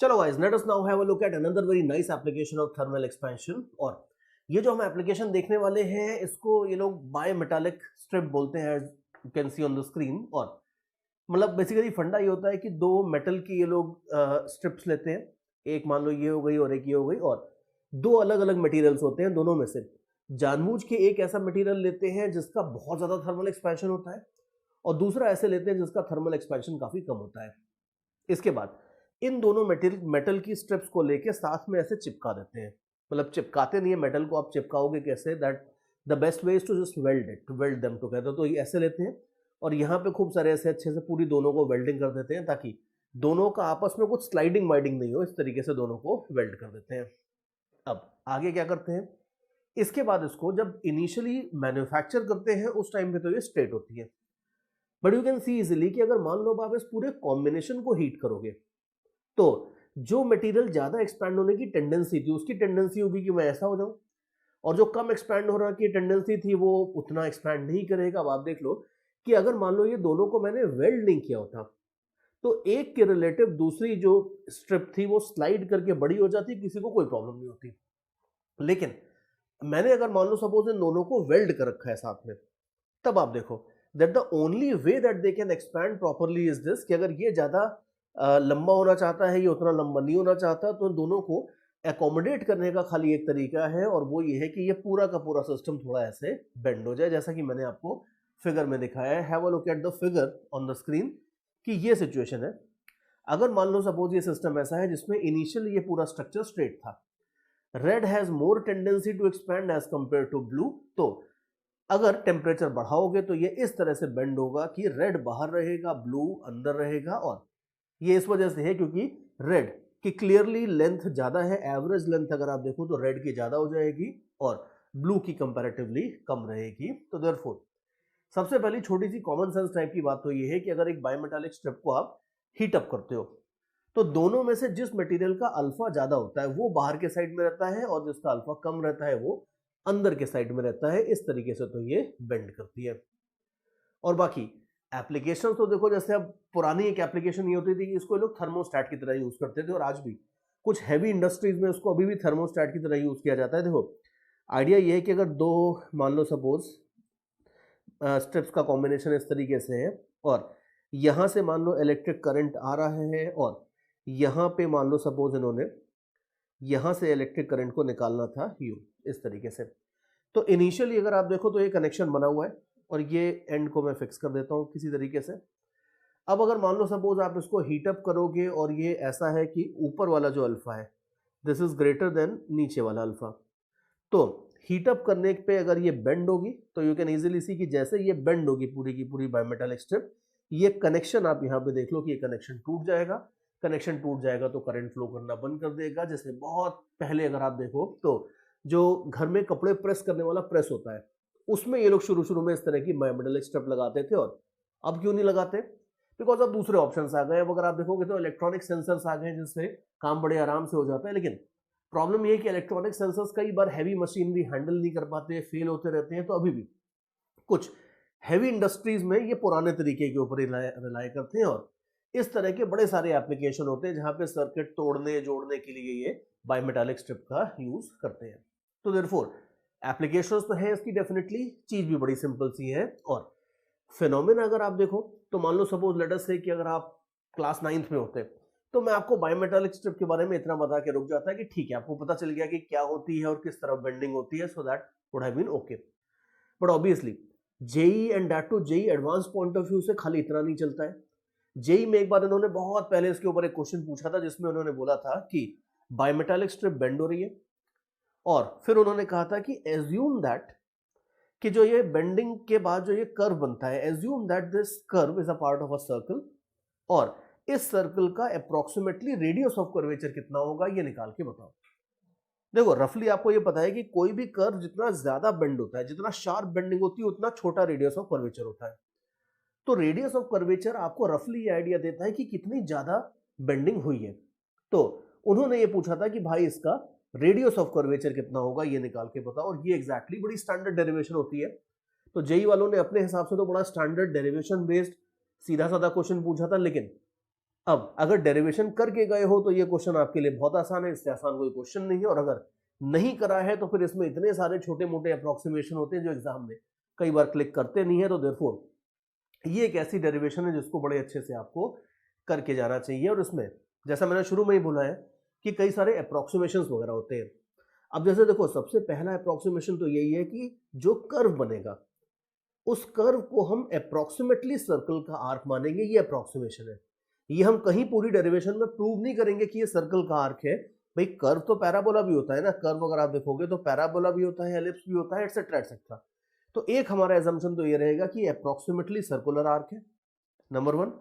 चलो guys, let us now have a look at another very nice application of thermal expansion. और ये जो हम एप्लीकेशन देखने वाले हैं इसको ये लोग बायोमेटालिक स्ट्रिप बोलते हैं, you can see on the screen. और मतलब बेसिकली फंडा ये होता है कि दो मेटल की ये लोग स्ट्रिप्स लेते हैं, एक मान लो ये हो गई और एक ये हो गई, और दो अलग अलग मटेरियल्स होते हैं दोनों में से। जानबूझ के एक ऐसा मटेरियल लेते हैं जिसका बहुत ज्यादा थर्मल एक्सपेंशन होता है और दूसरा ऐसे लेते हैं जिसका थर्मल एक्सपेंशन काफी कम होता है। इसके बाद इन दोनों मेटल की स्ट्रिप्स को लेके साथ में ऐसे चिपका देते हैं। मतलब चिपकाते नहीं है मेटल को, आप चिपकाओगे कैसे? That the best way is to just weld them together. तो ये ऐसे लेते हैं और यहाँ पे खूब सारे ऐसे अच्छे से पूरी दोनों को वेल्डिंग कर देते हैं ताकि दोनों का आपस में कुछ स्लाइडिंग वाइडिंग नहीं हो। इस तरीके से दोनों को वेल्ड कर देते हैं। अब आगे क्या करते हैं, इसके बाद इसको जब इनिशियली मैन्युफैक्चर करते हैं उस टाइम पे तो ये स्ट्रेट होती है, but you can see easily कि अगर मान लो आप इस पूरे कॉम्बिनेशन को हीट करोगे तो जो मटेरियल ज्यादा एक्सपैंड होने की टेंडेंसी थी उसकी टेंडेंसी होगी कि मैं ऐसा हो जाऊं, और जो कम एक्सपैंड होने की टेंडेंसी थी वो उतना एक्सपैंड नहीं करेगा। अब आप देख लो कि अगर मान लो ये दोनों को मैंने वेल्ड नहीं किया होता तो एक के रिलेटिव दूसरी जो स्ट्रिप थी वो स्लाइड करके बड़ी हो जाती, किसी को कोई प्रॉब्लम नहीं होती। लेकिन मैंने अगर मान लो सपोज इन दोनों को वेल्ड कर रखा है साथ में, तब आप देखो that the only way that they can expand properly is this कि अगर ये ज्यादा लंबा होना चाहता है, ये उतना लंबा नहीं होना चाहता, तो दोनों को एकोमोडेट करने का खाली एक तरीका है और वो ये है कि ये पूरा का पूरा सिस्टम थोड़ा ऐसे बेंड हो जाए, जैसा कि मैंने आपको फिगर में दिखाया है। Have a look at the figure on the screen कि ये सिचुएशन है। अगर मान लो सपोज ये सिस्टम ऐसा है जिसमें इनिशियली ये पूरा स्ट्रक्चर स्ट्रेट था, red has more tendency to expand as compare to blue, तो अगर टेम्परेचर बढ़ाओगे तो ये इस तरह से बेंड होगा कि रेड बाहर रहेगा, ब्लू अंदर रहेगा। और ये इस वजह से है क्योंकि रेड की क्लियरली लेंथ ज्यादा है, एवरेज लेंथ अगर आप देखो तो रेड की ज्यादा हो जाएगी और ब्लू की कंपैरेटिवली कम रहेगी। तो देयरफॉर सबसे पहली छोटी सी कॉमन सेंस टाइप की बात तो ये है कि अगर एक बायोमेटालिक स्ट्रिप को आप हीट अप करते हो तो दोनों में से जिस मटेरियल का अल्फा ज्यादा होता है वो बाहर के साइड में रहता है और जिसका अल्फा कम रहता है वो अंदर के साइड में रहता है। इस तरीके से तो ये बेंड करती है। और बाकी एप्लीकेशन तो देखो, जैसे अब पुरानी एक एप्लीकेशन ये होती थी कि इसको लोग थर्मोस्टैट की तरह यूज करते थे और आज भी कुछ हैवी इंडस्ट्रीज में इसको अभी भी थर्मोस्टैट की तरह यूज किया जाता है। देखो आइडिया ये है कि अगर दो मान लो सपोज स्टेप्स का कॉम्बिनेशन इस तरीके से है और यहां से मान लो इलेक्ट्रिक करंट आ रहा है और यहां पे मान लो सपोज इन्होंने यहां से इलेक्ट्रिक करंट को निकालना था यू इस तरीके से। तो इनिशियली अगर आप देखो तो ये कनेक्शन बना हुआ है और ये एंड को मैं फिक्स कर देता हूं किसी तरीके से। अब अगर मान लो सपोज आप इसको हीट अप करोगे और ये ऐसा है कि ऊपर वाला जो अल्फा है दिस इज ग्रेटर देन नीचे वाला अल्फा, तो हीट अप करने पे अगर ये बेंड होगी तो यू कैन इजीली सी कि जैसे ये बेंड होगी पूरी की पूरी बायोमेटालिक स्ट्रिप, ये कनेक्शन आप यहाँ पे देख लो कि ये कनेक्शन टूट जाएगा। कनेक्शन टूट जाएगा तो करंट फ्लो करना बंद कर देगा। जैसे बहुत पहले अगर आप देखो तो जो घर में कपड़े प्रेस करने वाला प्रेस होता है उसमें ये लोग शुरू शुरू में इस तरह की बायोमेटालिक स्ट्रिप लगाते थे, और अब क्यों नहीं लगाते? बिकॉज अब दूसरे ऑप्शन आ गए। अब अगर आप देखोगे तो इलेक्ट्रॉनिक सेंसर्स आ गए जिससे काम बड़े आराम से हो जाता है। लेकिन प्रॉब्लम ये है कि इलेक्ट्रॉनिक सेंसर्स कई बार हैवी मशीनरी हैंडल नहीं कर पाते, फेल होते रहते हैं। तो अभी भी कुछ हैवी इंडस्ट्रीज में ये पुराने तरीके के ऊपर रिलाय करते हैं और इस तरह के बड़े सारे एप्लीकेशन होते हैं जहां पे सर्किट तोड़ने जोड़ने के लिए ये बायोमेटालिक स्ट्रिप का यूज करते हैं। तो देयरफॉर एप्लीकेशंस तो है इसकी, डेफिनेटली चीज भी बड़ी सिंपल सी है। और फिनोमेना अगर आप देखो तो मान लो सपोज लेट अस से कि अगर आप क्लास 9th में होते तो मैं आपको बायोमेटालिक स्ट्रिप के बारे में इतना बता के रुक जाता है कि ठीक है आपको पता चल गया कि क्या होती है और किस तरह बेंडिंग होती है, so that would have been okay. But obviously JEE and that too JEE advance point of view से खाली इतना नहीं चलता है। जेई में एक बार इन्होंने बहुत पहले इसके ऊपर एक क्वेश्चन पूछा था जिसमें उन्होंने बोला था कि बायोमेटालिक स्ट्रिप बेंड हो रही है और फिर उन्होंने कहा था कि एज्यूम दैट कि जो ये बेंडिंग के बाद जो ये कर्व बनता है, assume that this curve is a part of a circle और इस सर्कल का अप्रोक्सीमेटली रेडियस ऑफ कर्वेचर कितना होगा ये निकाल के बताओ। देखो रफली आपको ये पता है कि कोई भी कर्व जितना ज्यादा बेंड होता है, जितना शार्प बेंडिंग होती है, उतना छोटा रेडियस ऑफ कर्वेचर होता है। तो रेडियस ऑफ कर्वेचर आपको रफली ये आइडिया देता है कि कितनी ज्यादा बेंडिंग हुई है। तो उन्होंने ये पूछा था कि भाई इसका रेडियस ऑफ कर्वेचर कितना होगा ये निकाल के बताओ, और ये एग्जैक्टली बड़ी स्टैंडर्ड डेरिवेशन होती है। तो जेई वालों ने अपने हिसाब से तो बड़ा स्टैंडर्ड डेरिवेशन बेस्ड सीधा साधा क्वेश्चन पूछा था, लेकिन अब अगर डेरिवेशन करके गए हो तो ये क्वेश्चन आपके लिए बहुत आसान है, इससे आसान कोई क्वेश्चन नहीं है। और अगर नहीं करा है तो फिर इसमें इतने सारे छोटे मोटे अप्रोक्सीमेशन होते हैं जो एग्जाम में कई बार क्लिक करते नहीं है। तो देयरफॉर ये एक ऐसी डेरिवेशन है जिसको बड़े अच्छे से आपको करके जाना चाहिए। और इसमें जैसा मैंने शुरू में ही बोला है कि कई सारे अप्रोक्सीमेशंस वगैरह होते हैं। अब जैसे देखो, सबसे पहला अप्रोक्सीमेशन तो यही है कि जो कर्व बनेगा उस कर्व को हम अप्रोक्सीमेटली सर्कल का आर्क मानेंगे। ये अप्रोक्सीमेशन है, ये हम कहीं पूरी डेरिवेशन में प्रूव नहीं करेंगे कि ये सर्कल का आर्क है। भाई कर्व तो पैराबोला भी होता है ना, कर्व अगर आप देखोगे तो पैराबोला भी होता है, एलिप्स भी होता है, एटसेट्रा एटसेट्रा। तो एक हमारा एजम्पशन तो ये रहेगा कि अप्रोक्सीमेटली सर्कुलर आर्क है, नंबर 1।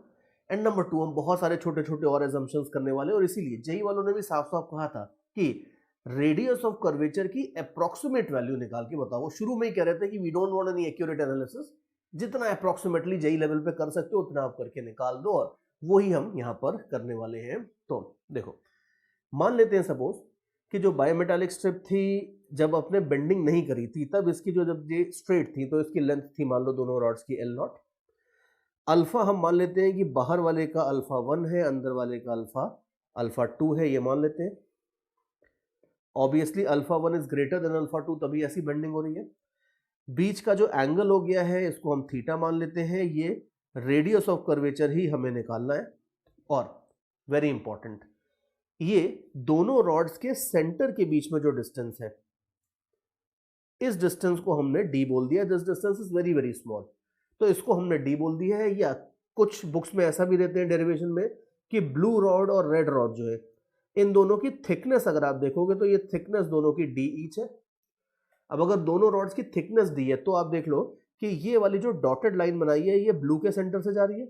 एंड नंबर 2, हम बहुत सारे छोटे छोटे और एजम्पशंस करने वाले, और इसीलिए जेई वालों ने भी साफ साफ कहा था कि रेडियस ऑफ कर्वेचर की अप्रोक्सीमेट वैल्यू निकाल के बताओ। शुरू में ही कह रहे थे कि we don't want any accurate analysis, जितना अप्रोक्सीमेटली जेई लेवल पे कर सकते हो उतना आप करके निकाल दो, और वही हम यहाँ पर करने वाले हैं। तो देखो, मान लेते हैं सपोज कि जो बायोमेटालिक स्ट्रिप थी जब अपने बेंडिंग नहीं करी थी तब इसकी जो जब ये स्ट्रेट थी तो इसकी लेंथ थी मान लो दोनों रॉड्स की L0। अल्फा हम मान लेते हैं कि बाहर वाले का अल्फा 1 है, अंदर वाले का अल्फा 2 है, ये मान लेते हैं। Obviously alpha 1 is greater than alpha 2, तभी ऐसी बेंडिंग हो रही है। बीच का जो एंगल हो गया है इसको हम थीटा मान लेते हैं। ये रेडियस ऑफ कर्वेचर ही हमें निकालना है। और वेरी इंपॉर्टेंट, ये दोनों रॉड्स के सेंटर के बीच में जो डिस्टेंस है, इस डिस्टेंस को हमने डी बोल दिया। This distance is very very small, तो इसको हमने डी बोल दिया है। या कुछ बुक्स में ऐसा भी देते हैं डेरिवेशन में कि ब्लू रॉड और रेड रॉड जो है, इन दोनों की थिकनेस अगर आप देखोगे तो ये थिकनेस दोनों की डी ईच है। अब अगर दोनों रॉड्स की थिकनेस डी है तो आप देख लो कि ये वाली जो डॉटेड लाइन बनाई है ये ब्लू के सेंटर से जा रही है,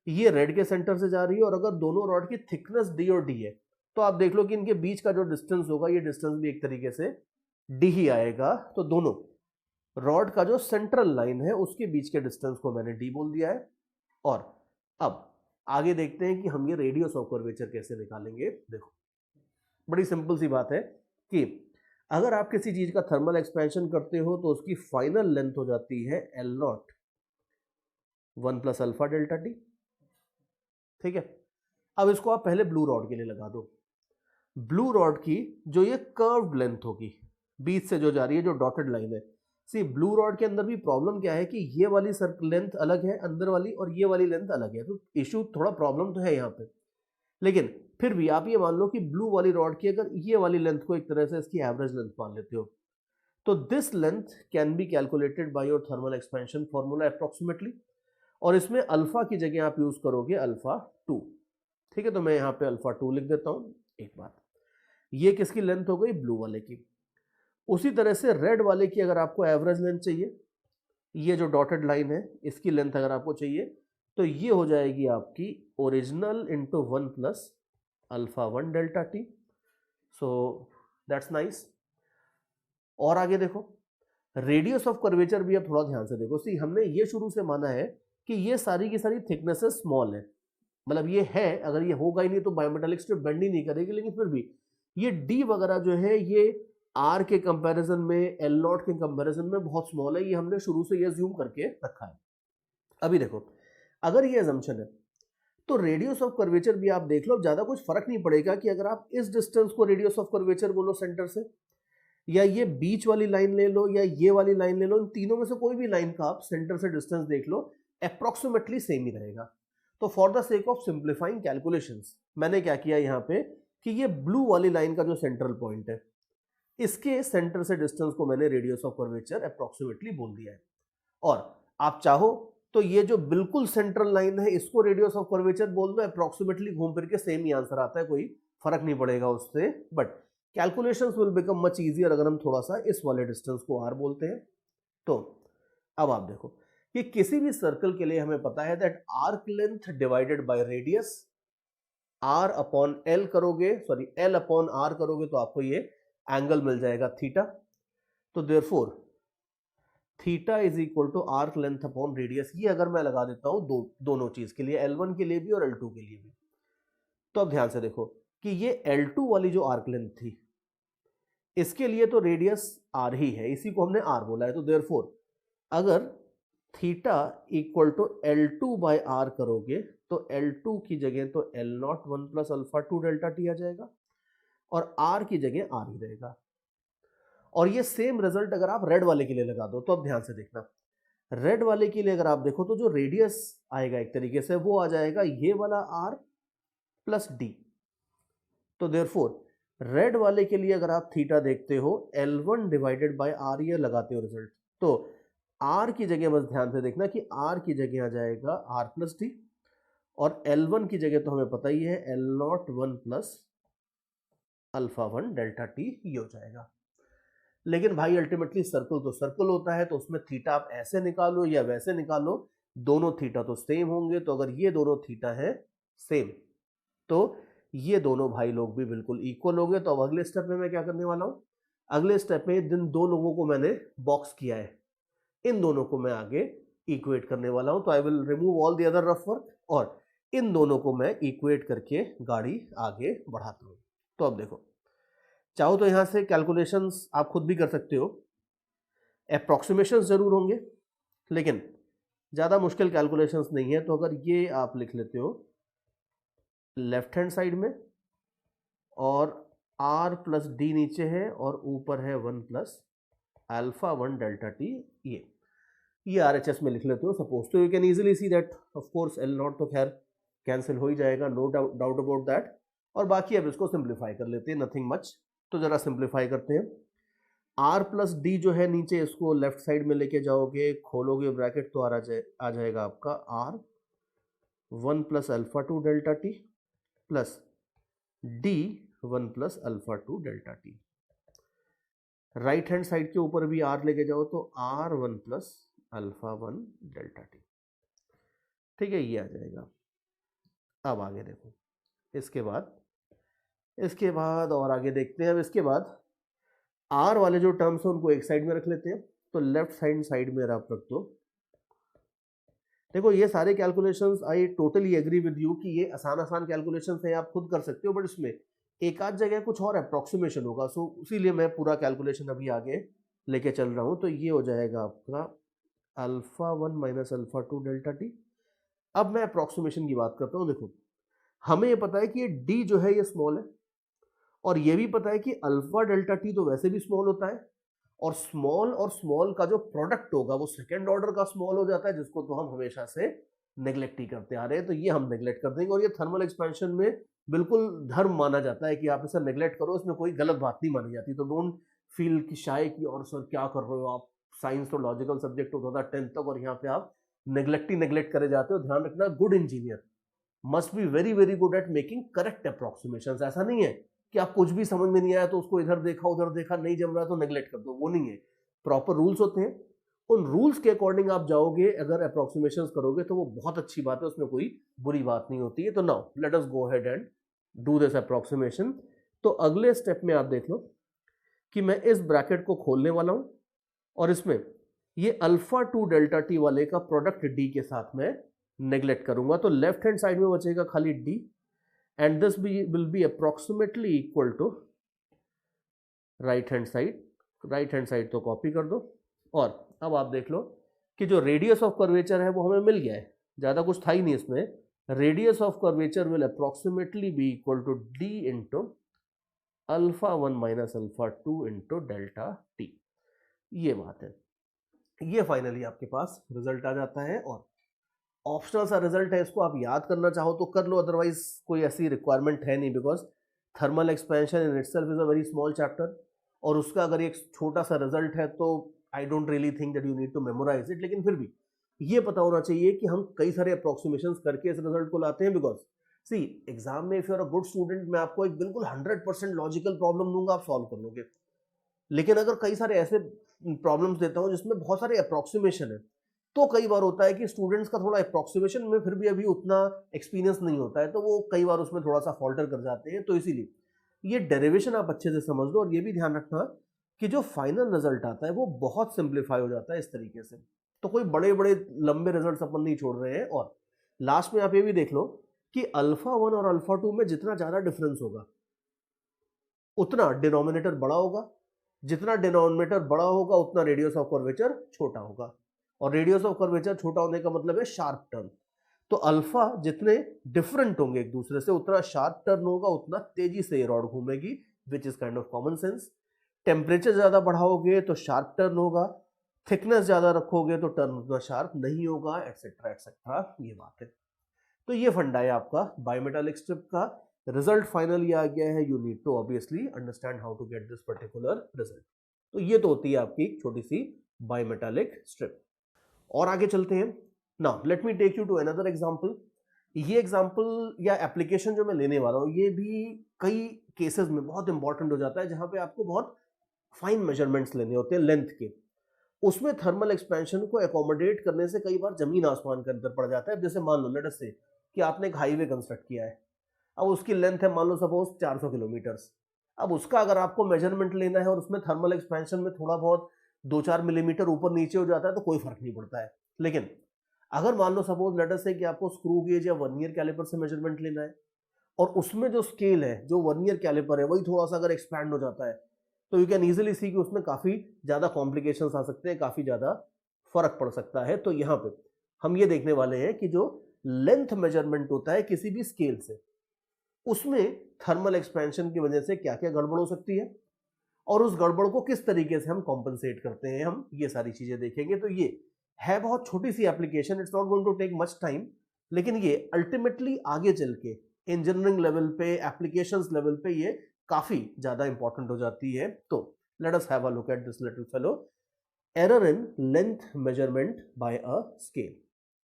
ये रेड के सेंटर से जा रही है। और अगर दोनों रॉड की थिकनेस डी और डी है तो आप देख लो कि इनके बीच का जो डिस्टेंस होगा ये डिस्टेंस भी एक तरीके से डी ही आएगा। तो दोनों रॉड का जो सेंट्रल लाइन है उसके बीच के डिस्टेंस को मैंने डी बोल दिया है। और अब आगे देखते हैं कि हम ये रेडियस ऑफ कर्वेचर कैसे निकालेंगे। देखो, बड़ी सिंपल सी बात है कि अगर आप किसी चीज का थर्मल एक्सपेंशन करते हो तो उसकी फाइनल लेंथ हो जाती है L0 1 plus alpha delta T. ठीक है, अब इसको आप पहले ब्लू रॉड के लिए लगा दो। ब्लू रॉड की जो ये कर्व्ड लेंथ होगी बीच से जो जा रही है, जो डॉटेड लाइन है, सी ब्लू रॉड के अंदर भी प्रॉब्लम क्या है कि ये वाली सर्कल लेंथ अलग है अंदर वाली, और ये वाली लेंथ अलग है। तो इशू थोड़ा प्रॉब्लम तो है यहाँ पे, लेकिन फिर भी आप ये मान लो कि ब्लू वाली रॉड की अगर ये वाली लेंथ को एक तरह से इसकी एवरेज लेंथ मान लेते हो तो this length can be calculated by your thermal expansion formula approximately. और इसमें अल्फा की जगह आप यूज करोगे अल्फा 2। ठीक है, तो मैं यहाँ पे अल्फा 2 लिख देता हूँ। एक बात, ये किसकी लेंथ हो गई? ब्लू वाले की। उसी तरह से रेड वाले की अगर आपको एवरेज लेंथ चाहिए, ये जो डॉटेड लाइन है इसकी लेंथ अगर आपको चाहिए तो ये हो जाएगी आपकी original into 1 plus alpha 1 delta T. So that's nice. और आगे देखो, रेडियस ऑफ कर्वेचर भी अब थोड़ा ध्यान से देखो। सी हमने ये शुरू से माना है कि ये सारी की सारी थिकनेसेस स्मॉल है, मतलब ये है, अगर ये होगा ही नहीं तो बायोमेटालिक स्ट्रिप बेंड ही नहीं करेगी, लेकिन फिर भी ये डी वगैरह जो है ये आर के कंपैरिजन में, एल नॉट के कंपैरिजन में बहुत स्मॉल है। ये हमने शुरू से ये अज्यूम करके रखा है। अभी देखो, अगर ये अजम्पशन है तो रेडियस ऑफ कर्वेचर भी आप देख लो, ज्यादा कुछ फर्क नहीं पड़ेगा कि अगर आप इस डिस्टेंस को रेडियस ऑफ कर्वेचर बोलो सेंटर से, या ये बीच वाली लाइन ले लो, या ये वाली लाइन ले लो, इन तीनों में से कोई भी लाइन का आप सेंटर से डिस्टेंस देख लो, अप्रोक्सीमेटली सेम ही रहेगा। तो for the sake of simplifying calculations मैंने क्या किया यहाँ पे कि ये ब्लू वाली लाइन का जो सेंट्रल पॉइंट है इसके सेंटर से डिस्टेंस को मैंने रेडियस ऑफ कर्वेचर अप्रोक्सीमेटली बोल दिया है। और आप चाहो तो ये जो बिल्कुल सेंट्रल लाइन है इसको रेडियस ऑफ कर्वेचर बोल दो, अप्रोक्सीमेटली घूम फिर के सेम ही आंसर आता है, कोई फर्क नहीं पड़ेगा उससे। But calculations will become much easier अगर हम थोड़ा सा इस वाले डिस्टेंस को आर बोलते हैं। तो अब आप देखो कि किसी भी सर्कल के लिए हमें पता है that arc length divided by radius, R upon L करोगे, सॉरी एल अपॉन आर करोगे तो आपको ये एंगल मिल जाएगा थीटा। तो therefore theta is equal to arc length upon radius. ये अगर मैं लगा देता हूं दोनों चीज के लिए, L1 के लिए भी और L2 के लिए भी, तो अब ध्यान से देखो कि ये L2 वाली जो आर्क लेंथ थी इसके लिए तो रेडियस आर ही है, इसी को हमने आर बोला है। तो देयरफॉर अगर theta equal to L2 by R करोगे तो L2 की जगह तो L0 1 plus alpha 2 delta T आ जाएगा और R की जगह R ही रहेगा। और ये सेम रिजल्ट अगर आप रेड वाले के लिए लगा दो तो अब ध्यान से देखना, रेड वाले के लिए अगर आप देखो तो जो रेडियस आएगा एक तरीके से वो आ जाएगा ये वाला R प्लस डी। तो देयरफॉर रेड वाले के लिए अगर आप थीटा देखते हो L1 डिवाइडेड बाय R ये लगाते हो रिजल्ट, तो R की जगह बस ध्यान से देखना कि R की जगह आ जाएगा R प्लस डी और L1 की जगह तो हमें पता ही है L0 1 plus alpha 1 delta T ये हो जाएगा। लेकिन भाई अल्टीमेटली सर्कल तो सर्कल होता है, तो उसमें थीटा आप ऐसे निकालो या वैसे निकालो, दोनों थीटा तो सेम होंगे। तो अगर ये दोनों थीटा है सेम तो ये दोनों भाई लोग भी बिल्कुल इक्वल होंगे। तो अब अगले स्टेप में मैं क्या करने वाला हूं, अगले स्टेप में जिन दो लोगों को मैंने बॉक्स किया है इन दोनों को मैं आगे इक्वेट करने वाला हूं। तो I will remove all the other rough work और इन दोनों को मैं इक्वेट करके गाड़ी आगे बढ़ाता हूं। तो अब देखो, चाहो तो यहां से कैलकुलेशंस आप खुद भी कर सकते हो, अप्रोक्सीमेशंस जरूर होंगे लेकिन ज्यादा मुश्किल कैलकुलेशंस नहीं है। तो अगर ये आप लिख लेते हो लेफ्ट हैंड साइड में और R प्लस डी नीचे है और ऊपर है 1 प्लस अल्फा 1 डेल्टा टी, ये RHS में लिख लेते हो सपोज। तो you can easily see that of course L0 तो खैर कैंसिल हो ही जाएगा, नो डाउट अबाउट दैट। और बाकी अब इसको सिंप्लीफाई कर लेते हैं, नथिंग मच। तो जरा सिंप्लीफाई करते हैं। R प्लस डी जो है नीचे, इसको लेफ्ट साइड में लेके जाओगे, खोलोगे ब्रैकेट तो आ जाएगा आपका R 1 plus alpha 2 delta T plus D 1 plus alpha 2 delta T. Right hand side के ऊपर भी R लेके जाओ तो R 1 plus alpha 1 delta T. ठीक है, ये आ जाएगा। अब आगे देखो, इसके बाद और आगे देखते हैं। अब इसके बाद R वाले जो टर्म्स हैं उनको एक साइड में रख लेते हैं। तो लेफ्ट हैंड साइड में आप रख दो। देखो ये सारे calculations I totally agree with you कि ये आसान कैलकुलेशंस हैं, आप खुद कर सकते हो, बट इसमें एक आध जगह कुछ और अप्रोक्सीमेशन होगा। सो इसीलिए मैं पूरा कैलकुलेशन अभी आगे लेके चल रहा हूं। तो ये हो जाएगा आपका alpha 1 minus alpha 2 delta T. अब मैं अप्रोक्सीमेशन की बात करता हूं। देखो हमें ये पता है कि ये डी जो है ये स्मॉल है और ये भी पता है कि अल्फा डेल्टा टी तो वैसे भी स्मॉल होता है और स्मॉल का जो प्रोडक्ट होगा वो सेकेंड ऑर्डर का स्मॉल हो जाता है, जिसको तो हम हमेशा से नेग्लेक्ट ही करते आ रहे हैं। तो ये हम नेग्लेक्ट कर देंगे और ये थर्मल एक्सपेंशन में बिल्कुल धर्म माना जाता है कि आप इसे नेग्लेक्ट करो, इसमें कोई गलत बात नहीं मानी जाती। तो डोंट फील कि शाय कि और सर क्या कर रहे हो आप, साइंस तो लॉजिकल सब्जेक्ट होता था 10th तक और यहाँ पे आप नेग्लेक्ट करे जाते हो। ध्यान रखना, good engineer must be very very good at making correct approximations. ऐसा नहीं है कि आप कुछ भी समझ में नहीं आया तो उसको इधर देखा उधर देखा, नहीं जम रहा तो नेग्लेक्ट कर दो, वो नहीं है। प्रॉपर रूल्स होते हैं, उन रूल्स के अकॉर्डिंग आप जाओगे, अगर अप्रोक्सीमेशंस करोगे तो वो बहुत अच्छी बात है, उसमें कोई बुरी बात नहीं होती है। तो now let us go ahead and do this approximation. तो अगले स्टेप में आप देख लो कि मैं इस ब्रैकेट को खोलने वाला हूं और इसमें ये अल्फा 2 डेल्टा टी वाले का प्रोडक्ट डी के साथ में नेग्लेक्ट करूंगा। तो लेफ्ट हैंड साइड में बचेगा खाली D and this will be approximately equal to right hand side तो कॉपी कर दो। और अब आप देख लो कि जो रेडियस ऑफ कर्वेचर है वो हमें मिल गया है, ज्यादा कुछ था ही नहीं इसमें। Radius of curvature will approximately be equal to D into alpha 1 minus alpha 2 into delta T. ये बात है, ये फाइनली आपके पास रिजल्ट आ जाता है और ऑप्शनल सा रिजल्ट है। इसको आप याद करना चाहो तो कर लो, अदरवाइज कोई ऐसी रिक्वायरमेंट है नहीं, because thermal expansion in itself is a very small chapter और उसका अगर एक छोटा सा रिजल्ट है तो I don't really think that you need to memorise it. लेकिन फिर भी ये पता होना चाहिए कि हम कई सारे अप्रोक्सीमेशंस करके इस रिजल्ट को लाते हैं। बिकॉज सी एग्जाम में if you are a good student, मैं आपको एक बिल्कुल 100% लॉजिकल प्रॉब्लम दूंगा, आप सॉल्व कर लोगे। लेकिन अगर कई सारे ऐसे प्रॉब्लम्स देता हूं जिसमें बहुत सारे अप्रोक्सीमेशन है, तो कई बार होता है कि स्टूडेंट्स का थोड़ा अप्रोक्सीमेशन में फिर भी अभी उतना एक्सपीरियंस नहीं होता है, तो वो कई बार उसमें थोड़ा सा फॉल्टर कर जाते हैं। तो इसीलिए ये डेरिवेशन आप अच्छे से समझ लो और ये भी ध्यान रखना कि जो फाइनल रिजल्ट आता है वो बहुत सिंप्लीफाई हो जाता है इस तरीके से। तो कोई बड़े बड़े लंबे रिजल्ट अपन नहीं छोड़ रहे हैं। और लास्ट में आप ये भी देख लो कि अल्फा 1 और अल्फा 2 में जितना ज्यादा डिफरेंस होगा उतना डिनोमिनेटर बड़ा होगा, जितना डिनोमिनेटर बड़ा होगा उतना रेडियस ऑफ कर्वेचर छोटा होगा। और रेडियस ऑफ कर्वेचर छोटा होने का मतलब है शार्प टर्न। तो अल्फा जितने डिफरेंट होंगे एक दूसरे से उतना शार्प टर्न होगा, उतना तेजी से ये रॉड घूमेगी, which is kind of common sense. Temperature ज्यादा बढ़ाओगे तो शार्प टर्न होगा, थिकनेस ज्यादा रखोगे तो टर्न उतना शार्प नहीं होगा, एटसेट्रा एटसेट्रा, ये बात है। तो ये फंडा है आपका बायोमेटालिक स्ट्रिप का। रिजल्ट फाइनल ये आ गया है, you need to obviously understand how to get this particular result. तो ये तो होती है आपकी एक छोटी सी बायोमेटालिक स्ट्रिप। और आगे चलते हैं। Now let me take you to another example. ये एग्जांपल या एप्लीकेशन जो मैं लेने वाला हूँ ये भी कई केसेस में बहुत इंपॉर्टेंट हो जाता है, जहां पे आपको बहुत फाइन मेजरमेंट्स लेने होते हैं लेंथ के। उसमें थर्मल एक्सपेंशन को एकोमोडेट करने से कई बार जमीन आसमान के अंतर पड़ जाता है। जैसे मान लो लेट अस से कि आपने एक हाईवे कंस्ट्रक्ट किया है, अब उसकी लेंथ है मान लो सपोज 400 किलोमीटर। अब उसका अगर आपको मेजरमेंट लेना है और उसमें थर्मल एक्सपेंशन में थोड़ा बहुत 2-4 मिलीमीटर ऊपर नीचे हो जाता है तो कोई फर्क नहीं पड़ता है। लेकिन अगर मान लो सपोज लेट अस से कि आपको स्क्रू गेज या वर्नियर कैलिपर से मेजरमेंट लेना है और उसमें जो स्केल है, जो वर्नियर कैलिपर है, वही थोड़ा सा अगर एक्सपैंड हो जाता है तो यू कैन इजीली सी कि उसमें काफी ज्यादा कॉम्प्लिकेशंस आ सकते हैं, काफी ज्यादा फर्क पड़ सकता है। तो यहाँ पे हम ये देखने वाले हैं कि जो लेंथ मेजरमेंट होता है किसी भी स्केल से, उसमें थर्मल एक्सपेंशन की वजह से क्या क्या गड़बड़ हो सकती है और उस गड़बड़ को किस तरीके से हम कॉम्पनसेट करते हैं, हम ये सारी चीजें देखेंगे। तो ये है बहुत छोटी सी application, it's not going to take much time, लेकिन ये अल्टीमेटली आगे चल के इंजीनियरिंग लेवल पे, एप्लीकेशंस लेवल पे ये काफी ज्यादा इंपॉर्टेंट हो जाती है। तो let us have a look at this little fellow, error in length measurement by a scale.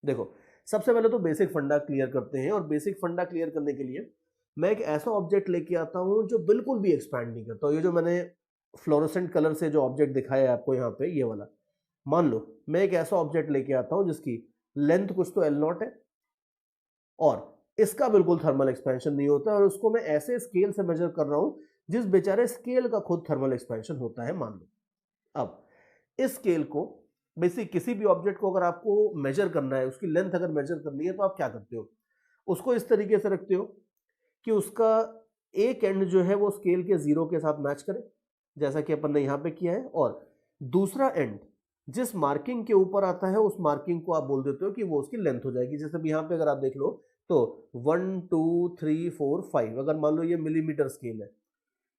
देखो सबसे पहले तो बेसिक फंडा क्लियर करते हैं, और बेसिक फंडा क्लियर करने के लिए मैं एक ऐसा ऑब्जेक्ट लेके आता हूं जो बिल्कुल भी एक्सपैंड नहीं करता। ये जो मैंने फ्लोरोसेंट कलर से जो ऑब्जेक्ट दिखाया है आपको यहाँ पे, ये वाला, मान लो मैं एक ऐसा ऑब्जेक्ट लेके आता हूं जिसकी लेंथ कुछ तो L0 है और इसका बिल्कुल थर्मल एक्सपेंशन नहीं होता, और उसको मैं ऐसे स्केल से मेजर कर रहा हूं जिस बेचारे स्केल का खुद थर्मल एक्सपेंशन होता है, मान लो। अब इस स्केल को बेसिक किसी भी ऑब्जेक्ट को अगर आपको मेजर करना है, उसकी लेंथ अगर मेजर करनी है, तो आप क्या करते हो, उसको इस तरीके से रखते हो कि उसका एक एंड जो है वो स्केल के 0 के साथ मैच करे, जैसा कि अपन ने यहाँ पे किया है, और दूसरा एंड जिस मार्किंग के ऊपर आता है उस मार्किंग को आप बोल देते हो कि वो उसकी लेंथ हो जाएगी। जैसे यहाँ पे अगर आप देख लो तो 1 2 3 4 5, अगर मान लो ये मिलीमीटर स्केल है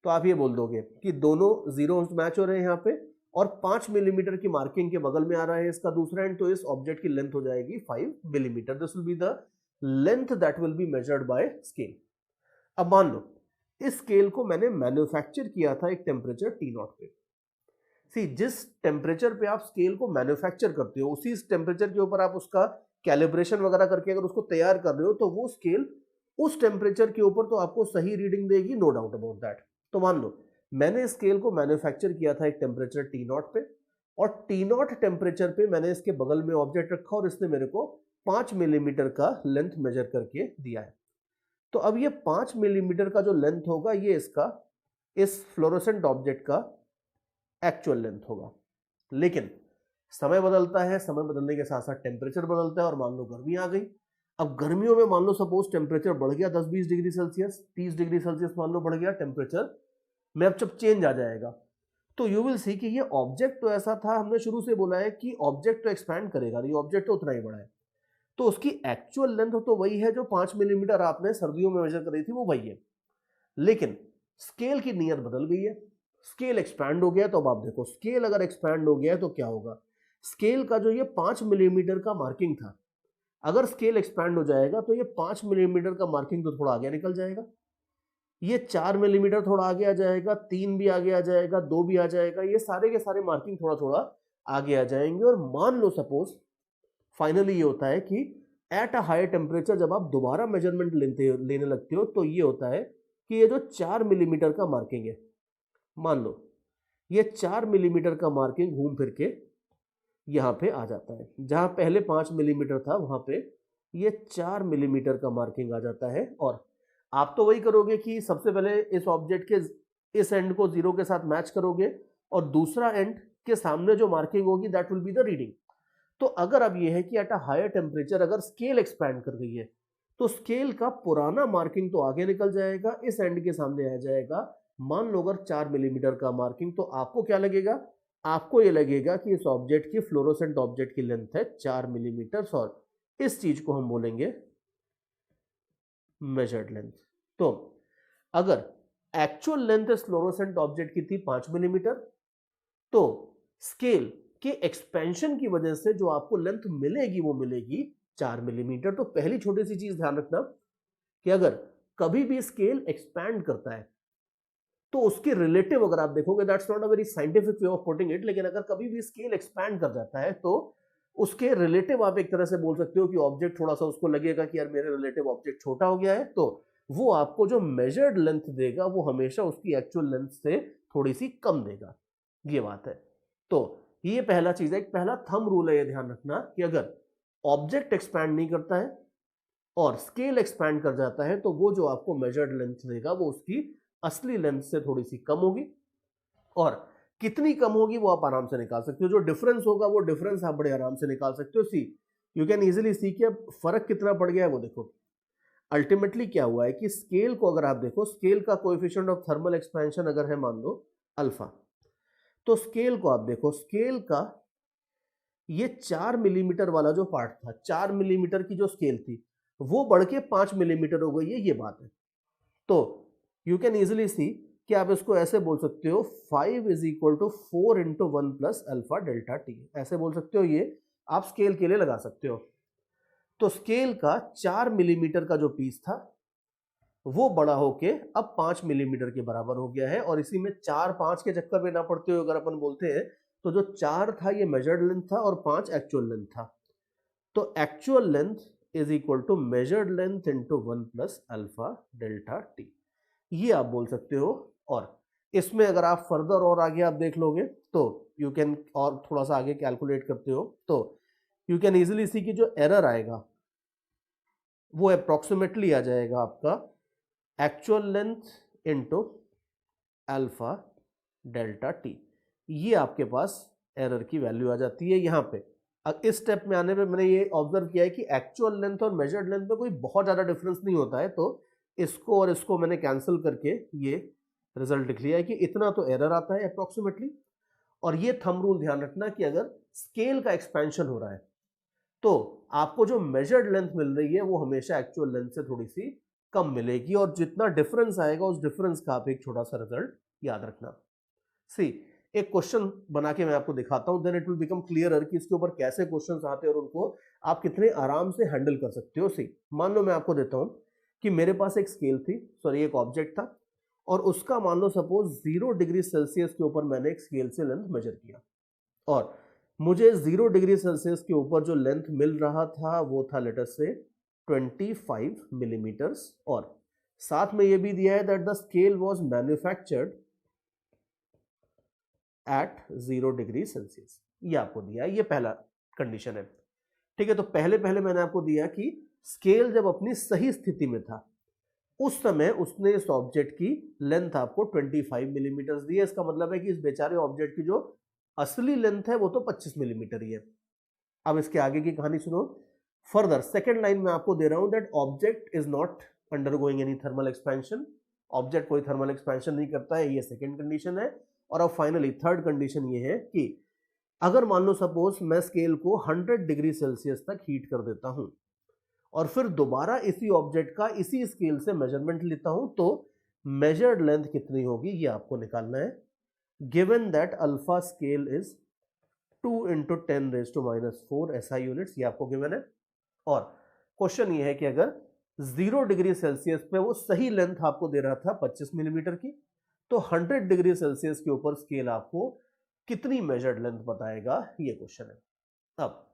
तो आप ये बोल दोगे कि दोनों जीरो मैच हो रहे हैं यहाँ पे, और 5 मिलीमीटर की मार्किंग के बगल में आ रहा है इसका दूसरा एंड, तो इस ऑब्जेक्ट की लेंथ हो जाएगी 5 millimetre. This will be the length that will be measured by scale. अब मान लो इस स्केल को मैंने मैन्युफैक्चर किया था एक टेम्परेचर T0 पे। सी जिस टेम्परेचर पे आप स्केल को मैन्युफैक्चर करते हो, उसी टेम्परेचर के ऊपर आप उसका कैलिब्रेशन वगैरह करके अगर उसको तैयार कर रहे हो, तो वो स्केल उस टेम्परेचर के ऊपर तो आपको सही रीडिंग देगी, नो डाउट अबाउट दैट। तो मान लो मैंने स्केल को मैन्युफैक्चर किया था एक टेम्परेचर T0 पे, और T0 टेम्परेचर पे मैंने इसके बगल में ऑब्जेक्ट रखा और इसने मेरे को 5 मिलीमीटर का लेंथ मेजर करके दिया है। तो अब ये 5 मिलीमीटर का जो लेंथ होगा, ये इसका इस फ्लोरोसेंट ऑब्जेक्ट का एक्चुअल लेंथ होगा। लेकिन समय बदलता है, समय बदलने के साथ साथ टेम्परेचर बदलता है, और मान लो गर्मी आ गई। अब गर्मियों में मान लो सपोज टेम्परेचर बढ़ गया 10-20 डिग्री सेल्सियस, 30 डिग्री सेल्सियस मान लो बढ़ गया टेम्परेचर में। अब जब चेंज आ जाएगा तो यू विल सी कि ये ऑब्जेक्ट तो ऐसा था, हमने शुरू से बोला है कि ऑब्जेक्ट तो एक्सपैंड करेगा नहीं, ऑब्जेक्ट तो उतना ही बड़ा है, तो उसकी एक्चुअल लेंथ तो वही है जो 5 मिलीमीटर आपने सर्दियों में मेजर करी थी, वो वही है। लेकिन स्केल की नियत बदल गई है, स्केल एक्सपैंड हो गया। तो अब आप देखो स्केल अगर एक्सपैंड हो गया है तो क्या होगा, स्केल का जो ये 5 मिलीमीटर का मार्किंग था, अगर स्केल एक्सपैंड हो जाएगा तो ये 5 मिलीमीटर का मार्किंग तो थोड़ा आगे निकल जाएगा, ये 4 मिलीमीटर थोड़ा आगे आ जाएगा, 3 भी आगे आ जाएगा, 2 भी आ जाएगा, ये सारे के सारे मार्किंग थोड़ा थोड़ा आगे आ जाएंगे। और मान लो सपोज फाइनली ये होता है कि एट अ हाई टेम्परेचर जब आप दोबारा मेजरमेंट लेने लगते हो, तो ये होता है कि ये जो 4 मिलीमीटर का मार्किंग है, मान लो ये 4 मिलीमीटर का मार्किंग घूम फिर के यहां पे आ जाता है, जहां पहले 5 मिलीमीटर था वहां पे ये 4 मिलीमीटर का मार्किंग आ जाता है। और आप तो वही करोगे कि सबसे पहले इस ऑब्जेक्ट के इस एंड को 0 के साथ मैच करोगे, और दूसरा एंड के सामने जो मार्किंग होगी that will be the reading. तो अगर अब ये है कि एट अ हायर टेम्परेचर अगर स्केल एक्सपैंड कर गई है, तो स्केल का पुराना मार्किंग तो आगे निकल जाएगा, इस एंड के सामने आ जाएगा। मान लो अगर 4 मिलीमीटर का मार्किंग, तो आपको क्या लगेगा आपको ये लगेगा कि इस ऑब्जेक्ट की, फ्लोरोसेंट ऑब्जेक्ट की लेंथ है 4 मिलीमीटर और इस चीज को हम बोलेंगे मेजर्ड लेंथ। तो अगर एक्चुअल लेंथ इस फ्लोरोसेंट ऑब्जेक्ट की थी 5 मिलीमीटर, तो स्केल के एक्सपेंशन की वजह से जो आपको लेंथ मिलेगी वो मिलेगी 4 मिलीमीटर। तो पहली छोटी सी चीज ध्यान रखना कि अगर कभी भी स्केल एक्सपैंड करता है तो उसके रिलेटिव अगर आप देखोगे, that's not a very scientific way of putting it, लेकिन अगर कभी भी स्केल एक्सपैंड कर जाता है तो उसके रिलेटिव आप एक तरह से बोल सकते हो कि ऑब्जेक्ट थोड़ा सा उसको लगेगा कि यार मेरे रिलेटिव ऑब्जेक्ट छोटा हो गया है, तो वो आपको जो मेजर्ड लेंथ देगा वो हमेशा उसकी एक्चुअल लेंथ से थोड़ी सी कम देगा। ये बात है। तो ये पहला चीज है, एक पहला थंब रूल है, ये ध्यान रखना कि अगर ऑब्जेक्ट एक्सपैंड नहीं करता है और स्केल एक्सपैंड कर जाता है तो वो जो आपको मेजर्ड लेंथ देगा वो उसकी असली लेंथ से थोड़ी सी कम होगी। और कितनी कम होगी वो आप आराम से निकाल सकते हो, जो डिफरेंस होगा वो डिफरेंस आप बड़े आराम से निकाल सकते हो। सी यू कैन इजीली सी कि अब फर्क कितना पड़ गया है वो देखो। अल्टीमेटली क्या हुआ है कि स्केल को अगर आप देखो, स्केल का कोएफिशिएंट ऑफ थर्मल एक्सपेंशन अगर है मान लो अल्फा, तो स्केल को आप देखो, स्केल का ये 4 मिलीमीटर वाला जो पार्ट था, 4 मिलीमीटर की जो स्केल थी वो बढ़ के 5 मिलीमीटर हो गई है, ये बात है। तो यू कैन इजिली सी कि आप इसको ऐसे बोल सकते हो 5 is equal to 4 into 1 plus alpha delta T, ऐसे बोल सकते हो। ये आप स्केल के लिए लगा सकते हो। तो स्केल का 4 मिलीमीटर का जो पीस था वो बड़ा होके अब 5 मिलीमीटर के बराबर हो गया है, और इसी में 4 5 के चक्कर में ना पड़ते हो अगर अपन बोलते हैं तो जो 4 था ये मेजर्ड लेंथ था और 5 एक्चुअल लेंथ था। तो actual length is equal to measured length into 1 plus alpha delta T, ये आप बोल सकते हो। और इसमें अगर आप फर्दर और आगे आप देख लोगे तो यू कैन, और थोड़ा सा आगे कैलकुलेट करते हो तो यू कैन इजीली सी कि जो एरर आएगा वो अप्रोक्सीमेटली आ जाएगा आपका actual length into alpha delta T, ये आपके पास एरर की वैल्यू आ जाती है यहाँ पे। अब इस स्टेप में आने पे मैंने ये ऑब्जर्व किया है कि एक्चुअल लेंथ और मेजर्ड लेंथ में कोई बहुत ज्यादा डिफरेंस नहीं होता है, तो इसको और इसको मैंने कैंसिल करके ये रिजल्ट लिख लिया है कि इतना तो एरर आता है अप्रोक्सीमेटली। और ये थंब रूल ध्यान रखना कि अगर स्केल का एक्सपेंशन हो रहा है तो आपको जो मेजर्ड लेंथ मिल रही है वो हमेशा एक्चुअल लेंथ से थोड़ी सी कम मिलेगी, और जितना डिफरेंस आएगा उस डिफरेंस का आप एक छोटा सा रिजल्ट याद रखना। सी एक क्वेश्चन बना के मैं आपको दिखाता हूं, then it will become clear कि इसके ऊपर कैसे क्वेश्चंस आते हैं और उनको आप कितने आराम से हैंडल कर सकते हो। सी मान लो मैं आपको देता हूं कि मेरे पास एक स्केल थी, सॉरी एक ऑब्जेक्ट था, और उसका मान लो सपोज 0 डिग्री सेल्सियस के ऊपर मैंने एक स्केल से लेंथ मेजर किया, और मुझे 0 डिग्री सेल्सियस के ऊपर जो लेंथ मिल रहा था वो था लेट अस से 25 मिलीमीटर्स, और साथ में ये भी दिया है that the scale was manufactured at 0 degree Celsius, ये आपको दिया है, ये पहला कंडीशन है। ठीक है, तो पहले पहले मैंने आपको दिया कि स्केल जब अपनी सही स्थिति में था उस समय उसने इस ऑब्जेक्ट की लेंथ आपको 25 मिलीमीटर दी है। इसका मतलब है कि इस बेचारे ऑब्जेक्ट की जो असली लेंथ है वो तो 25 मिलीमीटर ही है। अब इसके आगे की कहानी सुनो। फर्दर सेकेंड लाइन में आपको दे रहा हूं that object is not undergoing any thermal expansion, object कोई थर्मल एक्सपेंशन नहीं करता है, ये सेकेंड कंडीशन है। और अब फाइनली थर्ड कंडीशन ये है कि अगर मान लो सपोज मैं स्केल को 100 डिग्री सेल्सियस तक हीट कर देता हूं और फिर दोबारा इसी ऑब्जेक्ट का इसी स्केल से मेजरमेंट लेता हूं, तो मेजर्ड लेंथ कितनी होगी ये आपको निकालना है, given that alpha scale is 2 into 10 raise to -4 SI units, ये आपको गिवन है। और क्वेश्चन ये है कि अगर 0 डिग्री सेल्सियस पे वो सही लेंथ आपको दे रहा था 25 मिलीमीटर की, तो 100 डिग्री सेल्सियस के ऊपर स्केल आपको कितनी मेजर्ड लेंथ बताएगा, ये क्वेश्चन है। अब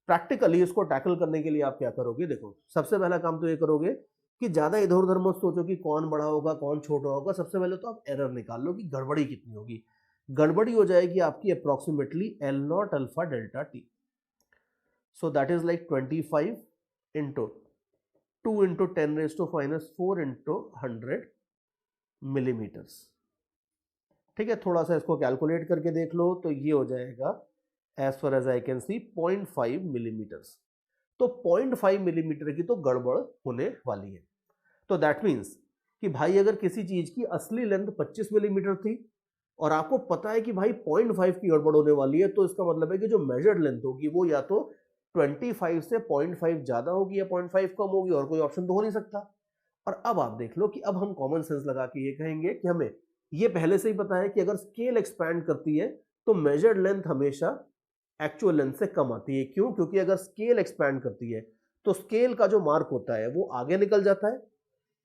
प्रैक्टिकली इसको टैकल करने के लिए आप क्या करोगे, देखो सबसे पहला काम तो ये करोगे कि ज्यादा इधर उधर मत सोचो कि कौन बड़ा होगा कौन छोटा होगा, सबसे पहले तो आप एरर निकाल लो कि गड़बड़ी कितनी होगी। गड़बड़ी हो जाएगी आपकी approximately L0 alpha delta T, so that is like 25 into 2 into 10 raise to -4 into 100 millimetres. ठीक है, थोड़ा सा इसको कैलकुलेट करके देख लो तो ये हो जाएगा as far as I can see 0.5 millimetres. तो 0.5 मिलीमीटर की तो गड़बड़ होने वाली है। तो दैट मीन्स कि भाई अगर किसी चीज की असली लेंथ 25 मिलीमीटर थी और आपको पता है कि भाई 0.5 की गड़बड़ होने वाली है, तो इसका मतलब है कि जो मेजर्ड लेंथ होगी वो या तो 25 से 0.5 ज्यादा होगी या 0.5 कम होगी, और कोई ऑप्शन तो हो नहीं सकता। और अब आप देख लो कि अब हम कॉमन सेंस लगा के ये कहेंगे कि हमें ये पहले से ही पता है कि अगर स्केल एक्सपैंड करती है तो मेजर्ड लेंथ हमेशा एक्चुअल लेंथ से कम आती है। क्यों? क्योंकि अगर स्केल एक्सपैंड करती है तो स्केल का जो मार्क होता है वो आगे निकल जाता है,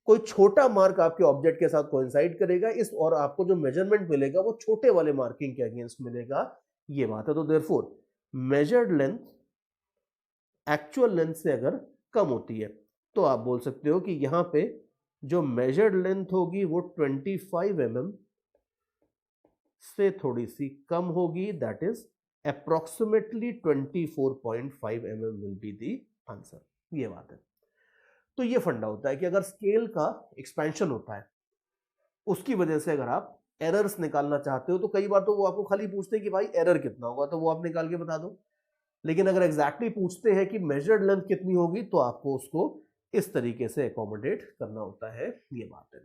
कोई छोटा मार्क आपके ऑब्जेक्ट के साथ कोइंसाइड करेगा इस, और आपको जो मेजरमेंट मिलेगा वो छोटे वाले मार्किंग के अगेंस्ट मिलेगा, ये बात है। तो therefore measured length actual length से अगर कम होती है तो आप बोल सकते हो कि यहां पे जो मेजर्ड लेंथ होगी वो 25 mm से थोड़ी सी कम होगी, that is approximately 24.5 mm will be the answer, ये बात है। तो ये फंडा होता है कि अगर स्केल का एक्सपेंशन होता है उसकी वजह से अगर आप एरर्स निकालना चाहते हो तो कई बार तो वो आपको खाली पूछते हैं कि भाई एरर कितना होगा, तो वो आप निकाल के बता दो। लेकिन अगर एग्जैक्टली पूछते हैं कि मेजर्ड लेंथ कितनी होगी तो आपको उसको इस तरीके से अकोमोडेट करना होता है, ये बात है।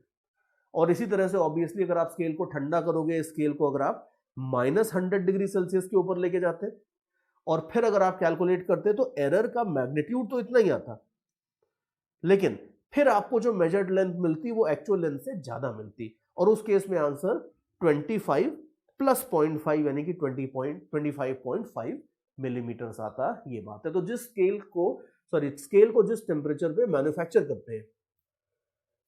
और इसी तरह से ऑब्वियसली अगर आप स्केल को ठंडा करोगे, स्केल को अगर आप -100 डिग्री सेल्सियस के ऊपर लेके जाते और फिर अगर आप कैलकुलेट करते तो एरर का मैग्नीट्यूड तो इतना ही आता, लेकिन फिर आपको जो मेजर्ड लेंथ मिलती वो एक्चुअल लेंथ से ज्यादा मिलती, और उस केस में आंसर 25 प्लस 0.5 यानी कि 25.5 मिलीमीटर आता, ये बात है। तो जिस स्केल को जिस टेम्परेचर पे मैन्युफैक्चर करते हैं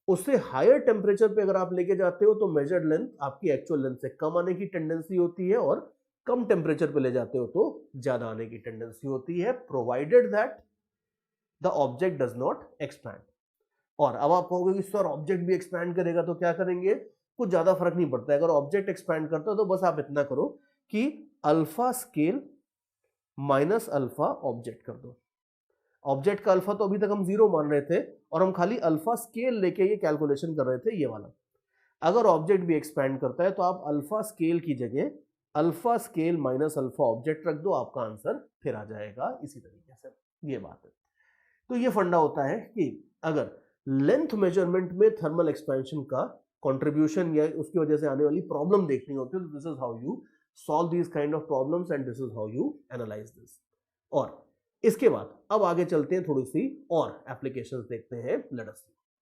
उससे हायर टेम्परेचर पे अगर आप लेके जाते हो तो मेजर्ड लेंथ आपकी एक्चुअल लेंथ से कम आने की टेंडेंसी होती है, और कम टेम्परेचर पे ले जाते हो तो ज्यादा आने की टेंडेंसी होती है, provided that the object does not expand. और अब आप कहोगे कि सर ऑब्जेक्ट भी एक्सपैंड करेगा तो क्या करेंगे? कुछ ज्यादा फर्क नहीं पड़ता है। अगर ऑब्जेक्ट एक्सपैंड करता है तो बस आप इतना करो कि alpha scale minus alpha object कर दो। ऑब्जेक्ट का अल्फा तो अभी तक हम 0 मान रहे थे और हम खाली अल्फा स्केल लेके ये कैलकुलेशन कर रहे थे, ये वाला। अगर ऑब्जेक्ट भी एक्सपैंड करता है तो आप अल्फा स्केल की जगह alpha scale minus alpha object रख दो, आपका आंसर फिर आ जाएगा इसी तरीके से, ये बात है। तो ये फंडा होता है कि अगर लेंथ मेजरमेंट में थर्मल एक्सपेंशन का कंट्रीब्यूशन या उसकी वजह से आने वाली प्रॉब्लम देखनी होती है, तो this is how you solve these kind of problems and this is how you analyse this. और इसके बाद अब आगे चलते हैं, थोड़ी सी और एप्लीकेशंस देखते हैं, लेट अस सी।